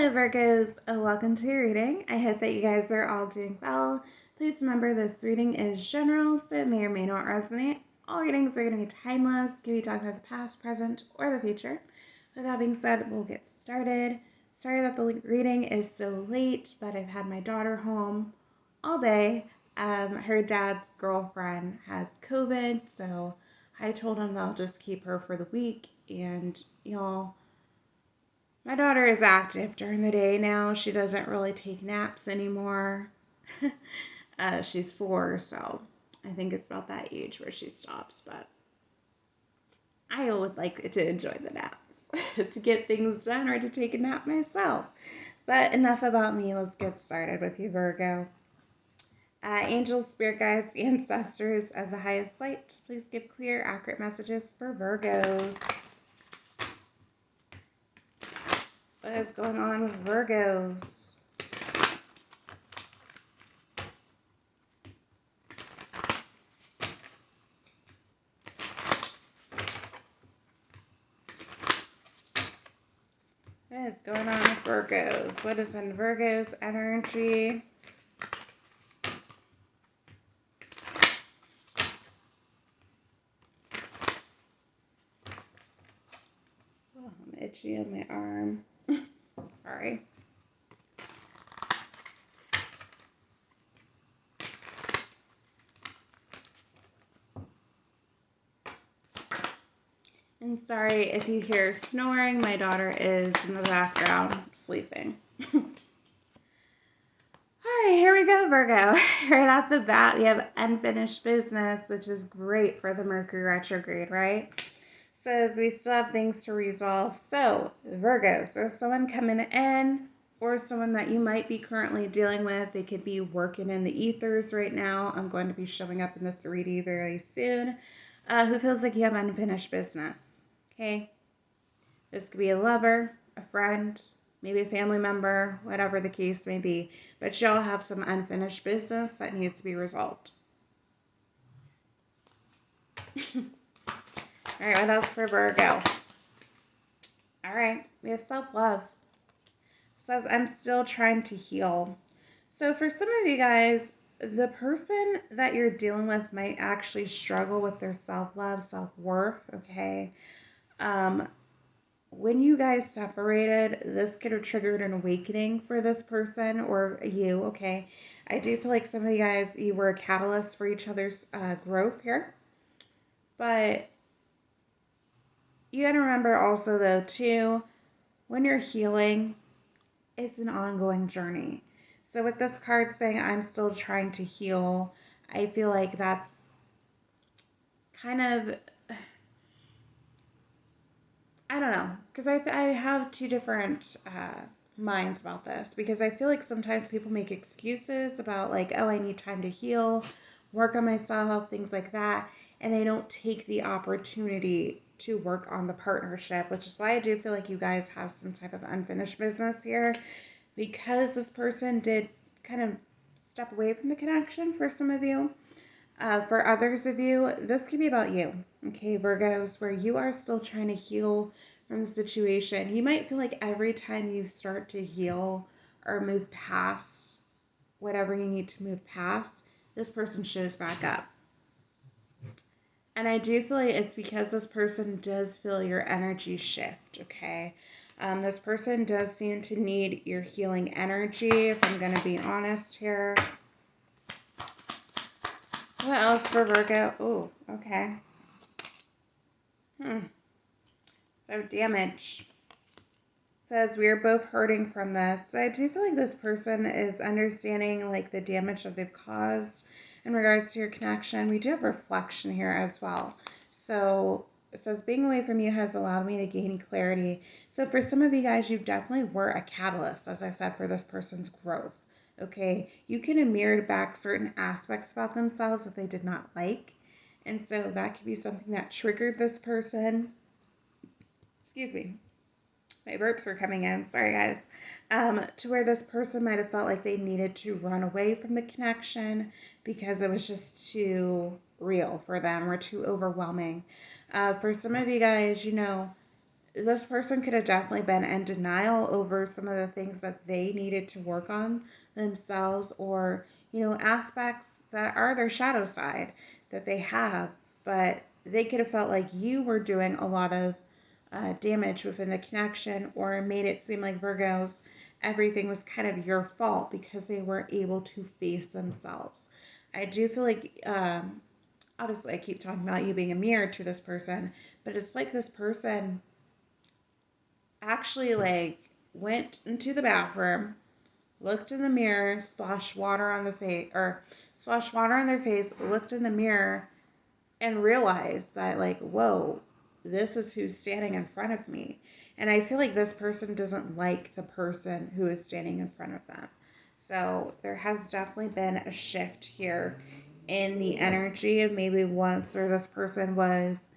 Hello Virgos, welcome to your reading. I hope that you guys are all doing well. Please remember this reading is general, so it may or may not resonate. All readings are going to be timeless, can be talking about the past, present, or the future. With that being said, we'll get started. Sorry that the reading is so late, but I've had my daughter home all day. Her dad's girlfriend has COVID, so I told him that I'll just keep her for the week, and y'all, my daughter is active during the day now. She doesn't really take naps anymore. She's 4, so I think it's about that age where she stops. But I would like to enjoy the naps, to get things done or to take a nap myself. But enough about me. Let's get started with you, Virgo. Angels, spirit guides, ancestors of the highest light, please give clear, accurate messages for Virgos. What is going on with Virgos? What is going on with Virgos? What is in Virgo's energy? Oh, I'm itchy on my arm. Sorry. And sorry if you hear snoring, my daughter is in the background sleeping. Alright, here we go, Virgo. Right off the bat, we have unfinished business, which is great for the Mercury retrograde, right? Says we still have things to resolve. So, Virgo, so someone coming in or someone that you might be currently dealing with, they could be working in the ethers right now. I'm going to be showing up in the 3D very soon. Who feels like you have unfinished business. Okay, this could be a lover, a friend, maybe a family member, whatever the case may be. But y'all have some unfinished business that needs to be resolved. All right, what else for Virgo? All right, we have self-love. It says, I'm still trying to heal. So for some of you guys, the person that you're dealing with might actually struggle with their self-love, self-worth, okay? When you guys separated, this could have triggered an awakening for this person or you, okay? I do feel like some of you guys, you were a catalyst for each other's growth here. But you got to remember also, though, too, when you're healing, it's an ongoing journey. So with this card saying, I'm still trying to heal, I feel like that's kind of, I don't know, because I have two different minds about this, because I feel like sometimes people make excuses about like, oh, I need time to heal, work on myself, things like that, and they don't take the opportunity to work on the partnership, which is why I do feel like you guys have some type of unfinished business here, because this person did kind of step away from the connection for some of you. For others of you, this could be about you, okay, Virgos, where you are still trying to heal from the situation. You might feel like every time you start to heal or move past whatever you need to move past, this person shows back up. And I do feel like it's because this person does feel your energy shift, okay? This person does seem to need your healing energy, if I'm going to be honest here. What else for Virgo? Oh, okay. So damage. Says we are both hurting from this. So I do feel like this person is understanding like the damage that they've caused in regards to your connection. We do have reflection here as well. So it says being away from you has allowed me to gain clarity. So for some of you guys, you definitely were a catalyst, as I said, for this person's growth. Okay, you can have mirrored back certain aspects about themselves that they did not like. And so that could be something that triggered this person. Excuse me. My burps are coming in. Sorry, guys. To where this person might have felt like they needed to run away from the connection because it was just too real for them or too overwhelming. For some of you guys, you know, this person could have definitely been in denial over some of the things that they needed to work on themselves, or, aspects that are their shadow side that they have. But they could have felt like you were doing a lot of damage within the connection, or made it seem like Virgos, everything was kind of your fault because they weren't able to face themselves. I do feel like, obviously, I keep talking about you being a mirror to this person, but it's like this person actually like went into the bathroom, looked in the mirror, splashed water on the face, or splashed water on their face, looked in the mirror, and realized that, like, whoa, this is who's standing in front of me. And I feel like this person doesn't like the person who is standing in front of them. So there has definitely been a shift here in the energy of maybe once, or this person was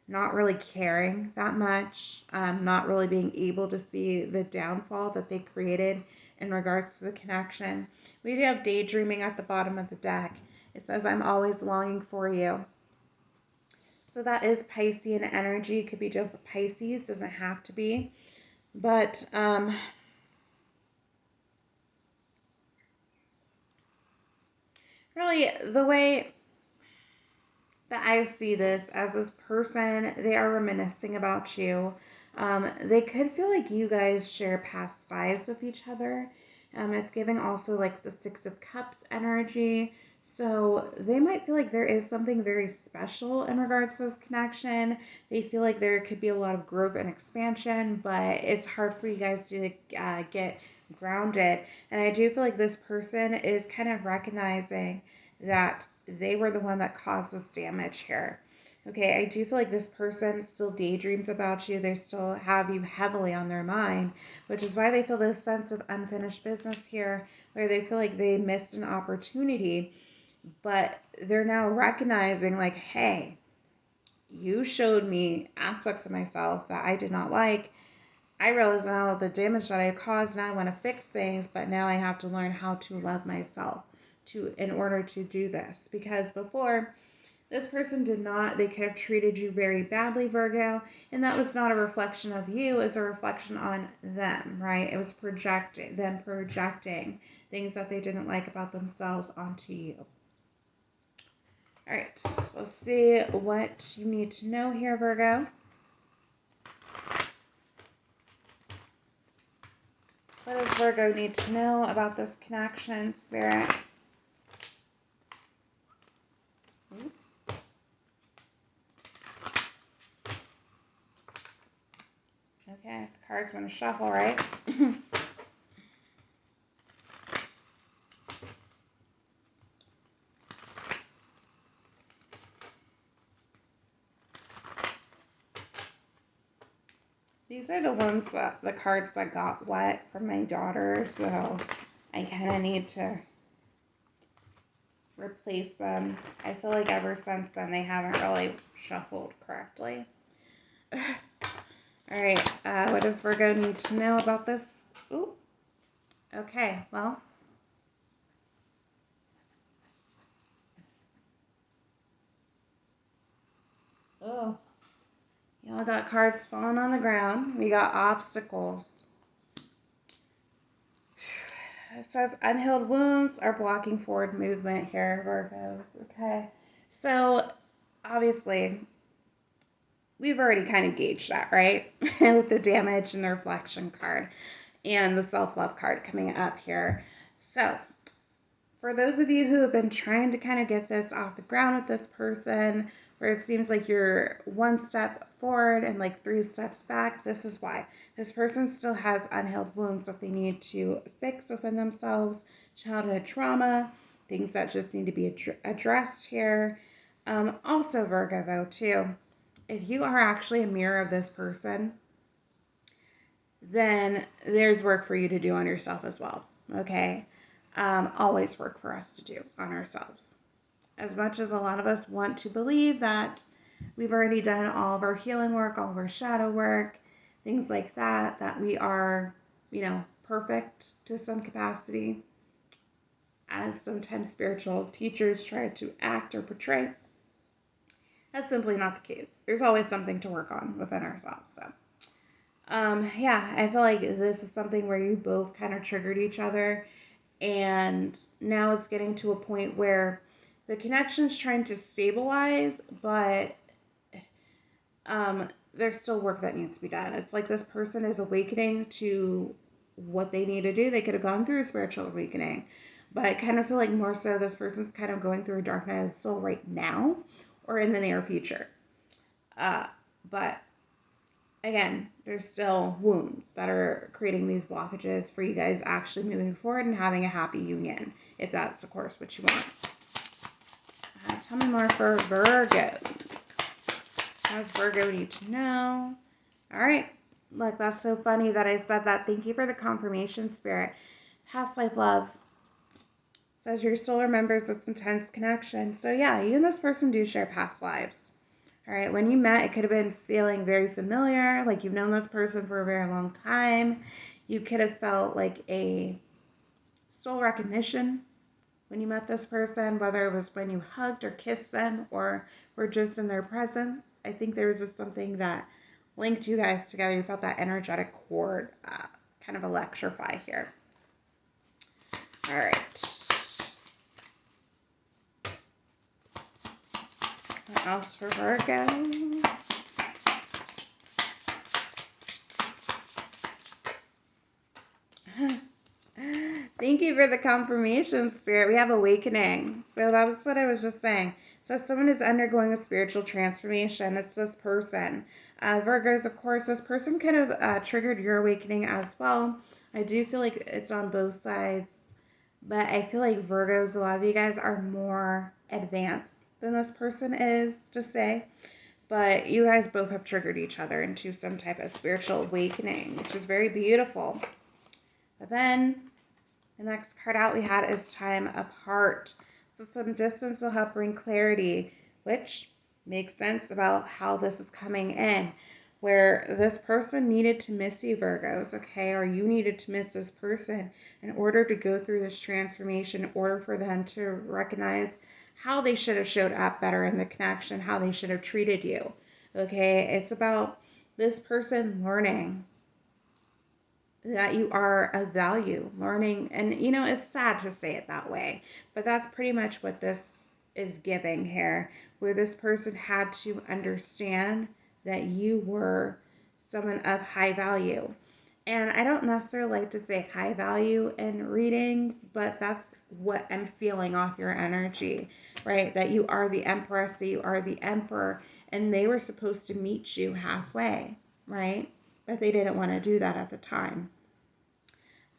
not really caring that much, not really being able to see the downfall that they created in regards to the connection. We do have daydreaming at the bottom of the deck. It says, I'm always longing for you. So that is Piscean energy. It could be just Pisces, doesn't have to be. But really, the way that I see this, as this person, they are reminiscing about you. They could feel like you guys share past lives with each other. It's giving also like the Six of Cups energy. So they might feel like there is something very special in regards to this connection. They feel like there could be a lot of growth and expansion, but it's hard for you guys to get grounded. And I do feel like this person is kind of recognizing that they were the one that caused this damage here. Okay, I do feel like this person still daydreams about you. They still have you heavily on their mind, which is why they feel this sense of unfinished business here, where they feel like they missed an opportunity, but they're now recognizing, like, hey, you showed me aspects of myself that I did not like. I realize now the damage that I caused, now I want to fix things, but now I have to learn how to love myself in order to do this. Because before, this person did not, they could have treated you very badly, Virgo, and that was not a reflection of you, it's a reflection on them, right? It was them projecting things that they didn't like about themselves onto you. All right, let's see what you need to know here, Virgo. What does Virgo need to know about this connection, Spirit? Okay, the cards want to shuffle, right? These are the ones that, the cards that got wet from my daughter, so I kind of need to replace them. I feel like ever since then they haven't really shuffled correctly. All right, what does Virgo need to know about this? Ooh, okay, well. Oh, y'all got cards falling on the ground. We got obstacles. It says unhealed wounds are blocking forward movement here, Virgos. Okay, so obviously we've already kind of gauged that, right? With the damage and the reflection card and the self-love card coming up here. So for those of you who have been trying to kind of get this off the ground with this person, where it seems like you're one step forward and like 3 steps back, this is why. This person still has unhealed wounds that they need to fix within themselves, childhood trauma, things that just need to be addressed here. Also, Virgo, though, too, if you are actually a mirror of this person, then there's work for you to do on yourself as well, okay? Always work for us to do on ourselves. As much as a lot of us want to believe that we've already done all of our healing work, all of our shadow work, things like that, that we are, perfect to some capacity, as sometimes spiritual teachers try to act or portray, that's simply not the case. There's always something to work on within ourselves. So, Yeah, I feel like this is something where you both kind of triggered each other, and now it's getting to a point where the connection's trying to stabilize, but there's still work that needs to be done. It's like this person is awakening to what they need to do. They could have gone through a spiritual awakening, but I kind of feel like more so this person's kind of going through a dark night of the soul right now or in the near future. But again, there's still wounds that are creating these blockages for you guys actually moving forward and having a happy union, if that's, of course, what you want. Tell me more for Virgo. What does Virgo need to know? All right. Look, that's so funny that I said that. Thank you for the confirmation, Spirit. Past life love. Says your soul remembers this intense connection. So yeah, you and this person do share past lives. All right, when you met, it could have been feeling very familiar, like you've known this person for a very long time. You could have felt like a soul recognition when you met this person, whether it was when you hugged or kissed them or were just in their presence. I think there was just something that linked you guys together. You felt that energetic cord kind of electrify here. All right. What else for Virgo? Thank you for the confirmation, Spirit. We have awakening. So that is what I was just saying. So someone is undergoing a spiritual transformation. It's this person. Virgos, of course, this person kind of triggered your awakening as well. I do feel like it's on both sides. But I feel like Virgos, a lot of you guys are more advanced than this person is, to say. But you guys both have triggered each other into some type of spiritual awakening, which is very beautiful. But then the next card out we had is time apart. So some distance will help bring clarity, which makes sense about how this is coming in, where this person needed to miss you, Virgos, okay? Or you needed to miss this person in order to go through this transformation, in order for them to recognize how they should have showed up better in the connection, how they should have treated you, okay? It's about this person learning that you are of value, learning, and you know, it's sad to say it that way, but that's pretty much what this is giving here, where this person had to understand that you were someone of high value. And I don't necessarily like to say high value in readings, but that's what I'm feeling off your energy, right? That you are the Empress, that you are the Emperor, and they were supposed to meet you halfway, right? But they didn't want to do that at the time.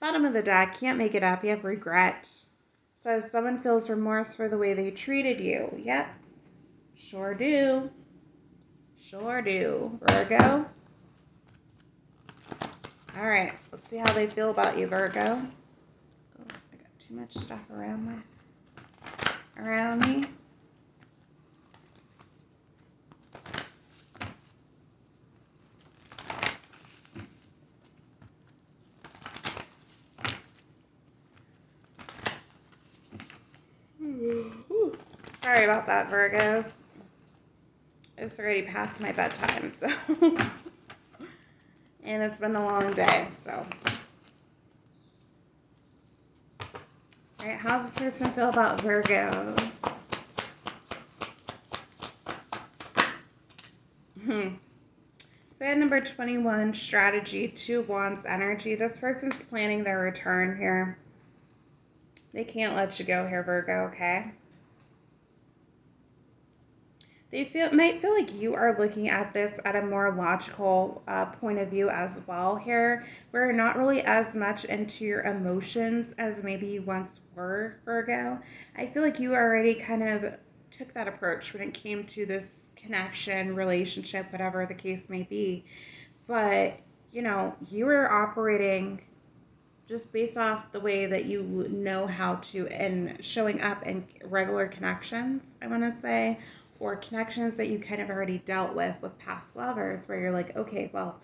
Bottom of the deck, can't make it up. You have regret. Says someone feels remorse for the way they treated you. Yep, sure do. Sure do. Virgo. All right, let's see how they feel about you, Virgo. Oh, I got too much stuff around me. Sorry about that, Virgos. It's already past my bedtime, so. And it's been a long day, so. All right, how's this person feel about Virgos? So number 21, strategy, 2 of Wands energy. This person's planning their return here. They can't let you go here, Virgo, okay? They might feel like you are looking at this at a more logical point of view as well here. We're not really as much into your emotions as maybe you once were, Virgo. I feel like you already kind of took that approach when it came to this connection, relationship, whatever the case may be. But, you know, you were operating just based off the way that you know how to, and showing up in regular connections, I want to say, or connections that you kind of already dealt with past lovers, where you're like, okay, well,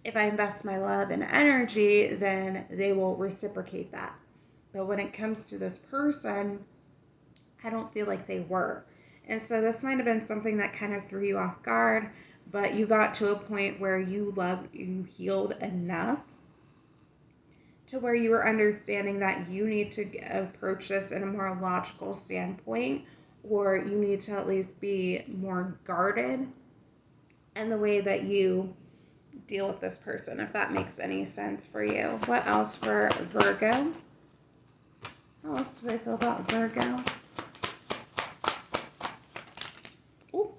if I invest my love and energy, then they will reciprocate that. But when it comes to this person, I don't feel like they were. And so this might have been something that kind of threw you off guard, but you got to a point where you healed enough to where you were understanding that you need to approach this in a more logical standpoint, or you need to at least be more guarded in the way that you deal with this person, if that makes any sense for you. What else for Virgo? How else do I feel about Virgo? Ooh.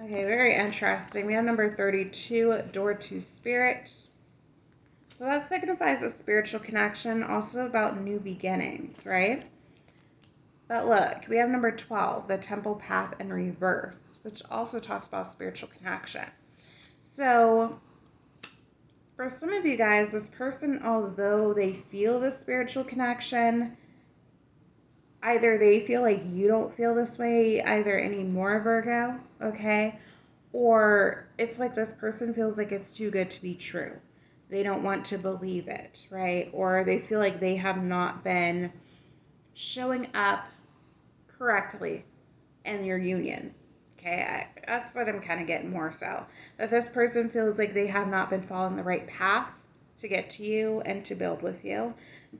Okay, very interesting. We have number 32, door to spirit. So that signifies a spiritual connection, also about new beginnings, right? But look, we have number 12, the temple path in reverse, which also talks about spiritual connection. So for some of you guys, this person, although they feel the spiritual connection, either they feel like you don't feel this way either anymore, Virgo, okay? Or it's like this person feels like it's too good to be true. They don't want to believe it, right? Or they feel like they have not been showing up correctly in your union. Okay, that's what I'm kind of getting more so. That this person feels like they have not been following the right path to get to you and to build with you.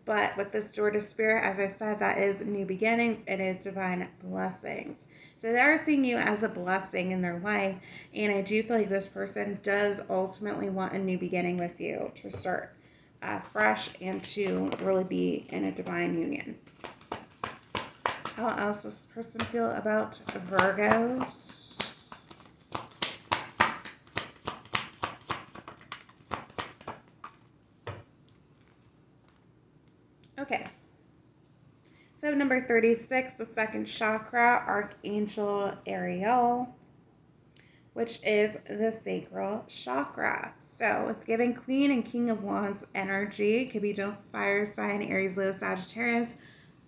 But with this door to spirit, as I said, that is new beginnings. It is divine blessings. So they are seeing you as a blessing in their life. And I do feel like this person does ultimately want a new beginning with you to start fresh and to really be in a divine union. How else does this person feel about Virgos? Okay. So number 36, the second chakra, Archangel Ariel, which is the sacral chakra. So it's giving Queen and King of Wands energy. It could be fire sign, Aries, Leo, Sagittarius.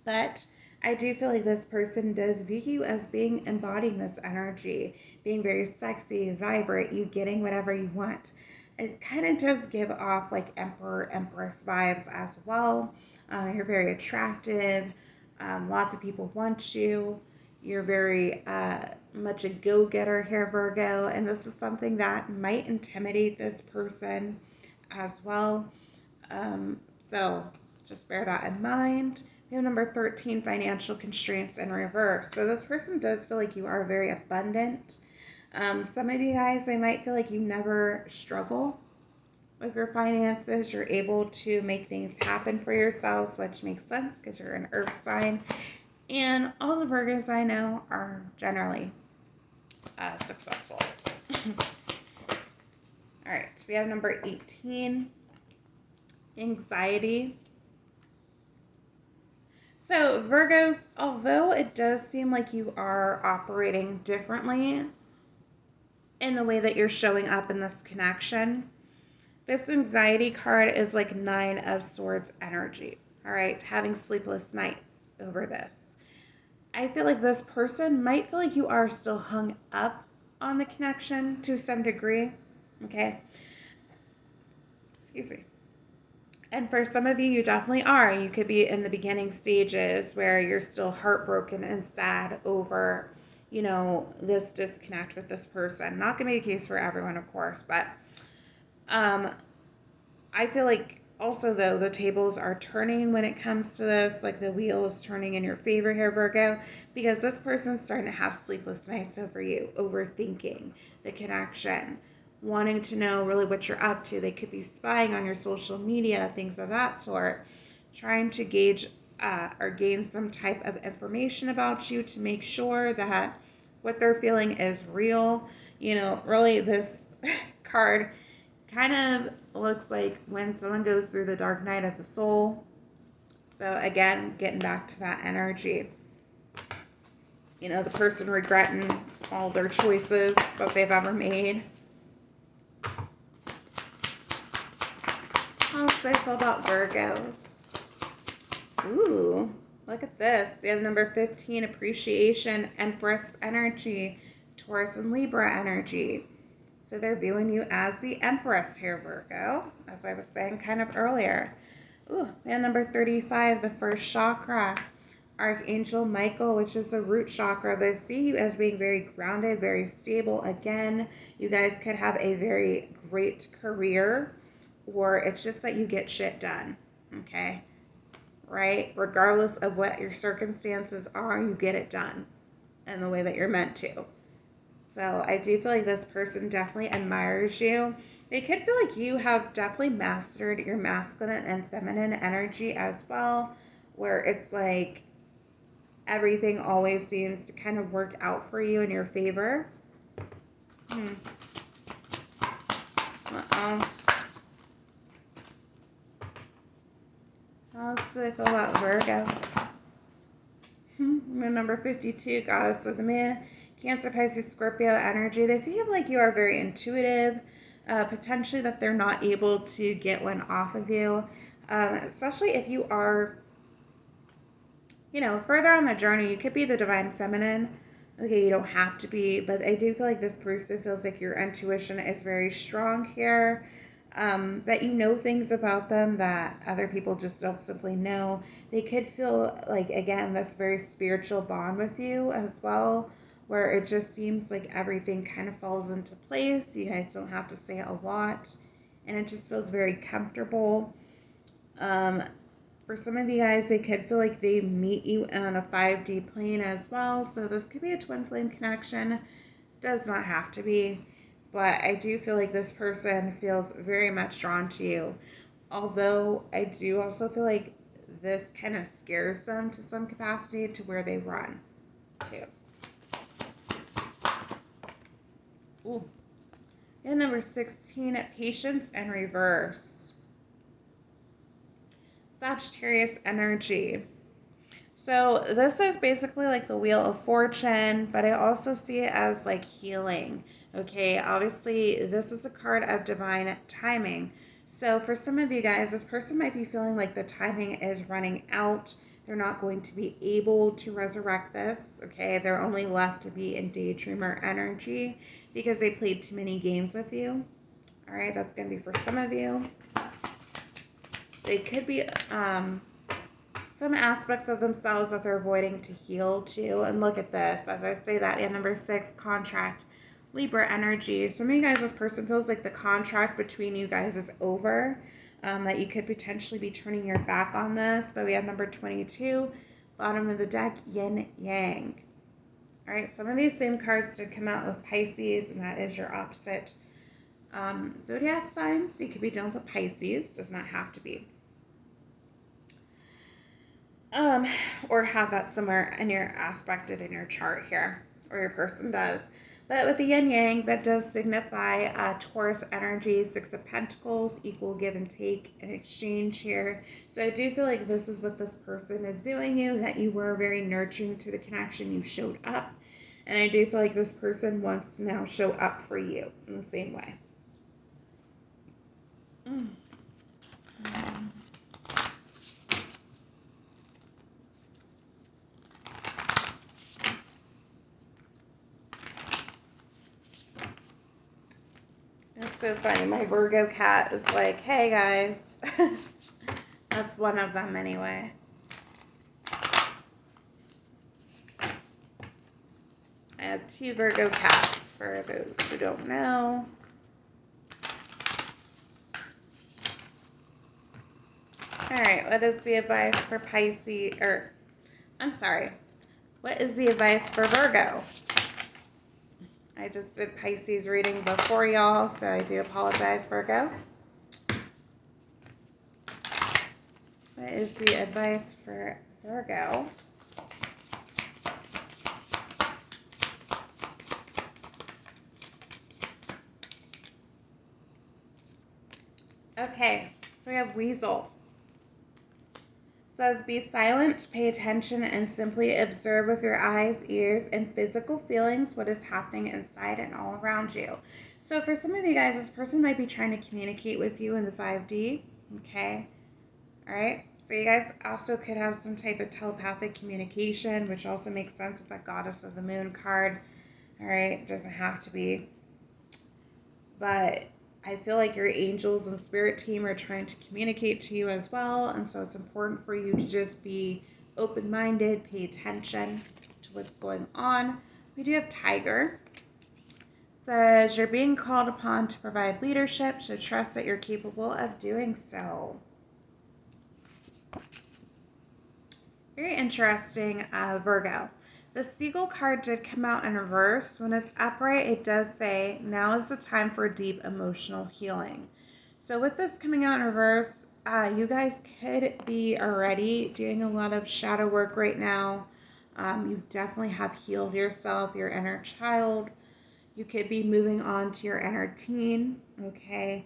But I do feel like this person does view you as being embodying this energy, being very sexy, vibrant, you getting whatever you want. It kind of does give off like Emperor, Empress vibes as well. You're very attractive. Lots of people want you. You're very much a go-getter here, Virgo, and this is something that might intimidate this person as well. So just bear that in mind. We have number 13, financial constraints in reverse. So this person does feel like you are very abundant. Some of you guys, they might feel like you never struggle with your finances. You're able to make things happen for yourselves, which makes sense because you're an earth sign. And all the Virgos I know are generally successful. All right, we have number 18, anxiety. So Virgos, although it does seem like you are operating differently in the way that you're showing up in this connection, this anxiety card is like 9 of Swords energy, all right? Having sleepless nights over this. I feel like this person might feel like you are still hung up on the connection to some degree, okay? Excuse me. And for some of you, you definitely are. You could be in the beginning stages where you're still heartbroken and sad over, you know, this disconnect with this person. Not going to be the case for everyone, of course, but I feel like also, though, the tables are turning when it comes to this. Like the wheel is turning in your favor here, Virgo, because this person's starting to have sleepless nights over you, overthinking the connection, wanting to know really what you're up to. They could be spying on your social media, things of that sort, trying to gauge or gain some type of information about you to make sure that what they're feeling is real. You know, really this card kind of looks like when someone goes through the dark night of the soul. So again, getting back to that energy. You know, the person regretting all their choices that they've ever made. How else do I feel about Virgos? Ooh, look at this. You have number 15, appreciation, Empress energy, Taurus and Libra energy. So they're viewing you as the Empress here, Virgo, as I was saying kind of earlier. Ooh, and number 35, the first chakra, Archangel Michael, which is the root chakra. They see you as being very grounded, very stable. Again, you guys could have a very great career, or it's just that you get shit done, okay? Right? Regardless of what your circumstances are, you get it done in the way that you're meant to. So I do feel like this person definitely admires you. They could feel like you have definitely mastered your masculine and feminine energy as well, where it's like everything always seems to kind of work out for you in your favor. What else? How else do I feel about Virgo? Number 52, Goddess of the Moon, Cancer, Pisces, Scorpio energy. They feel like you are very intuitive, potentially that they're not able to get one off of you, especially if you are, further on the journey. You could be the divine feminine. Okay, you don't have to be, but I do feel like this person feels like your intuition is very strong here. That you know things about them that other people just don't simply know. They could feel like, again, this very spiritual bond with you as well, where it just seems like everything kind of falls into place. You guys don't have to say a lot, and it just feels very comfortable. For some of you guys, they could feel like they meet you on a 5D plane as well. So this could be a twin flame connection. Does not have to be. But I do feel like this person feels very much drawn to you. Although I do also feel like this kind of scares them to some capacity to where they run to. Ooh. And number 16, patience and reverse. Sagittarius energy. So this is basically like the Wheel of Fortune, but I also see it as like healing. Okay, obviously this is a card of divine timing. So for some of you guys, this person might be feeling like the timing is running out. They're not going to be able to resurrect this. Okay, they're only left to be in daydreamer energy because they played too many games with you. All right, that's going to be for some of you. They could be some aspects of themselves that they're avoiding to heal too. And look at this, as I say that, in number 6, contract, Libra energy. Some of you guys, this person feels like the contract between you guys is over, that you could potentially be turning your back on this. But we have number 22, bottom of the deck, yin yang. All right, some of these same cards did come out with Pisces, and that is your opposite zodiac signs. You could be dealing with Pisces, does not have to be. Or have that somewhere in your aspected in your chart here, or your person does. But with the yin yang, that does signify Taurus energy, 6 of Pentacles, equal give and take in exchange here. So I do feel like this is what this person is viewing you, that you were very nurturing to the connection, you showed up. And I do feel like this person wants to now show up for you in the same way. It's so funny. My Virgo cat is like, hey guys. That's one of them anyway. I have 2 Virgo cats for those who don't know. Alright, what is the advice for Pisces, what is the advice for Virgo? I just did Pisces reading before y'all, so I do apologize, Virgo. What is the advice for Virgo? Okay, so we have Weasel. Says, be silent, pay attention, and simply observe with your eyes, ears, and physical feelings what is happening inside and all around you. So for some of you guys, this person might be trying to communicate with you in the 5D, okay? All right, so you guys also could have some type of telepathic communication, which also makes sense with that Goddess of the Moon card. All right, it doesn't have to be. But I feel like your angels and spirit team are trying to communicate to you as well. And so it's important for you to just be open-minded, pay attention to what's going on. We do have Tiger. Says you're being called upon to provide leadership, so trust that you're capable of doing so. Very interesting, Virgo. The Seagull card did come out in reverse. When it's upright, it does say, now is the time for deep emotional healing. So with this coming out in reverse, you guys could be already doing a lot of shadow work right now. You definitely have healed yourself, your inner child. You could be moving on to your inner teen, okay?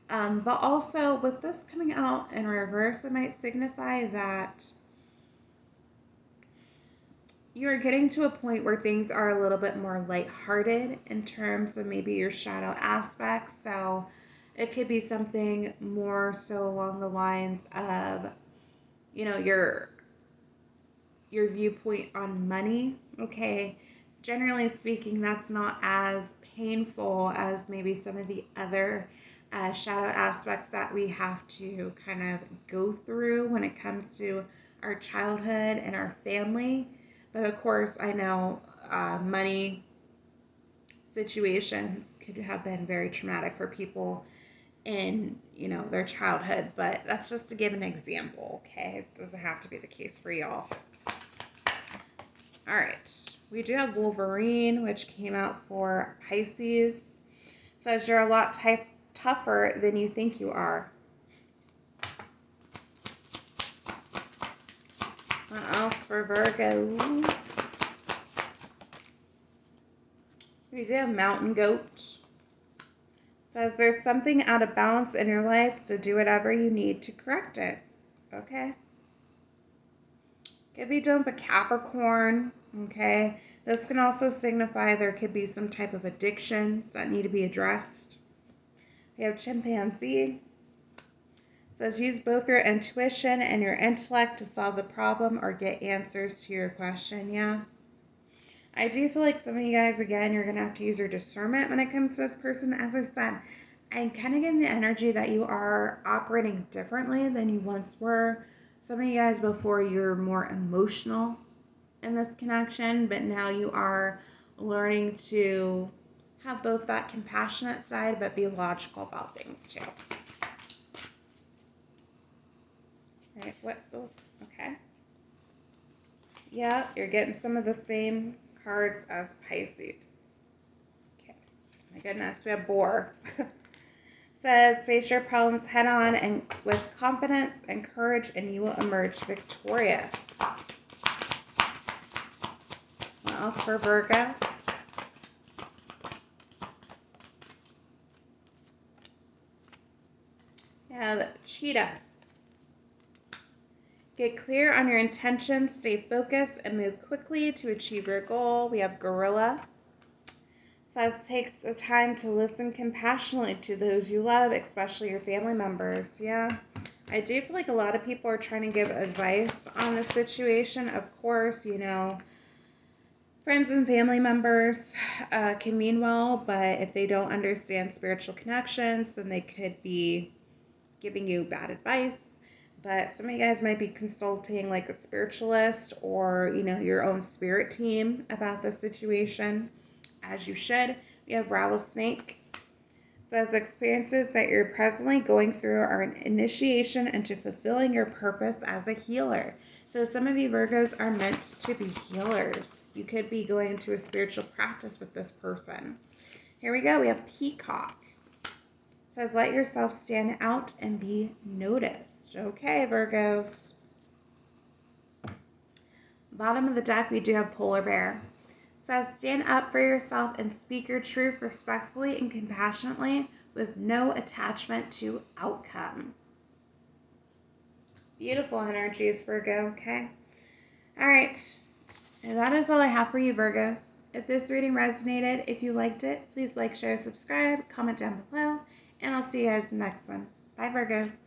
But also, with this coming out in reverse, it might signify that you're getting to a point where things are a little bit more lighthearted in terms of maybe your shadow aspects. So it could be something more so along the lines of, your viewpoint on money, okay? Generally speaking, that's not as painful as maybe some of the other shadow aspects that we have to kind of go through when it comes to our childhood and our family. But of course, I know money situations could have been very traumatic for people in, their childhood. But that's just to give an example, okay? It doesn't have to be the case for y'all. All right, we do have Wolverine, which came out for Pisces. Says you're a lot tougher than you think you are. What else for Virgo? We do have Mountain Goat. Says there's something out of balance in your life, so do whatever you need to correct it. Okay. Could be done for Capricorn, okay? This can also signify there could be some type of addictions that need to be addressed. We have Chimpanzee. Says use both your intuition and your intellect to solve the problem or get answers to your question. Yeah. I do feel like some of you guys, again, you're going to have to use your discernment when it comes to this person. As I said, I'm kind of getting the energy that you are operating differently than you once were. Some of you guys before, you're more emotional in this connection, but now you are learning to have both that compassionate side, but be logical about things too. All right, what? Oh, okay. Yeah, you're getting some of the same cards as Pisces. Okay, my goodness, we have Boar. Says face your problems head on and with confidence and courage, and you will emerge victorious. What else for Virgo? We have Cheetah. Get clear on your intentions, stay focused, and move quickly to achieve your goal. We have Gorilla. Says take the time to listen compassionately to those you love, especially your family members. Yeah, I do feel like a lot of people are trying to give advice on the situation. Of course, friends and family members can mean well, but if they don't understand spiritual connections, then they could be giving you bad advice. But some of you guys might be consulting like a spiritualist or, your own spirit team about the situation, as you should. We have Rattlesnake. Says experiences that you're presently going through are an initiation into fulfilling your purpose as a healer. So some of you Virgos are meant to be healers. You could be going into a spiritual practice with this person. Here we go. We have Peacock. Says let yourself stand out and be noticed. Okay, Virgos. Bottom of the deck, we do have Polar Bear. Says stand up for yourself and speak your truth respectfully and compassionately with no attachment to outcome. Beautiful energies, Virgo, okay? All right, and that is all I have for you, Virgos. If this reading resonated, if you liked it, please like, share, subscribe, comment down below, and I'll see you guys next one. Bye, Virgos.